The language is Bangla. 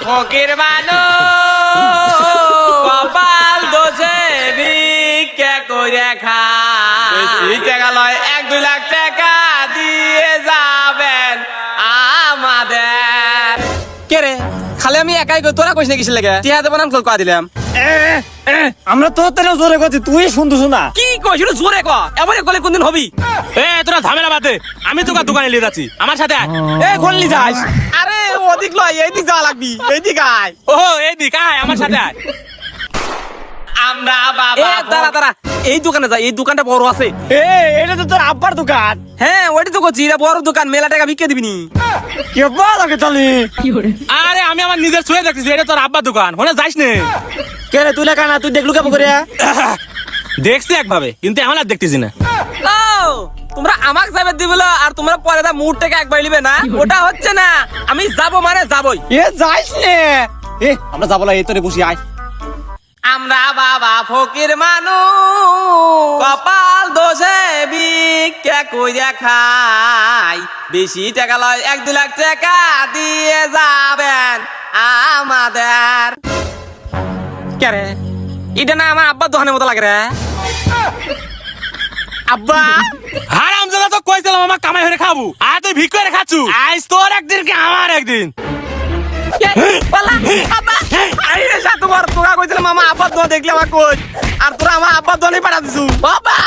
ফকির মানুষ কপাল দোষে ভিক্ষা করে খায় টাকা লয় 1-2 লাখ টাকা দিয়ে যাবেন আমাদের কে রে খালি আমি একাই কই তোরা কইছ না কিসের লাগে টিয়া দেব নাম কল দিলাম আমরা তো তোরা জোরে করছি তুই শুনতেছ না কি কইছ জোরে ক এবারে কলে কোনদিন হবি তোরা ঝামেলা বাদে আমি তোকে দোকানে নিয়ে যাচ্ছি আমার সাথে আয়। কোনলি যাস আরে ওদিক লয় এইদিক যাওয়া লাগবি এইদিক আয় ও এইদিক আয় আমার সাথে আয়। আমরা বাবা তারা এই দোকানে যাই এই দোকানটা বড় আছে এটা তো তোর আব্বার দোকান হ্যাঁ ওইটা তো করছি এটা বড় দোকান মেলা টাকা বিক্রি দিবিনি কে বল চলি আরে আমি আমার নিজের ছুঁয়ে দেখতেছি এটা তোর আব্বার দোকান ওখানে যাইস নে কে রে তুই লেখা না তুই দেখলু কেমন করে দেখছি একভাবে কিন্তু এখন আর দেখতেছি না ও তোমরা আমাকে যাবে দিবলো আর তোমরা পরে দা মুড থেকে একবার নিবে না ওটা হচ্ছে না আমি যাব মানে যাবই যাইস নে আমরা যাবো না এই তোরে বসি আয় আমরা বাবা ফকির মানুষ কপাল দোষে ভিক্ষা কইরা খাই বেশি টাকা লয় 1-2 লাখ টাকা দিয়ে যাবেন আমাদের কে রে এটা না আমার আব্বার দোকানের মতো লাগে রে আব্বা হারামজাদা তো কইছিলাম আমার কামাই হয়ে খাবো আর তুই ভিক্ষা করে খাচ্ছু আজ তোর একদিন কি আমার একদিন পালা আব্বা আরে তোমার তোরা কইছিলাম মামা আব্বার দোয়া দেখলে আমার কই আর তোরা আমার আব্বার দোয়া পাঠা দিছু বাবা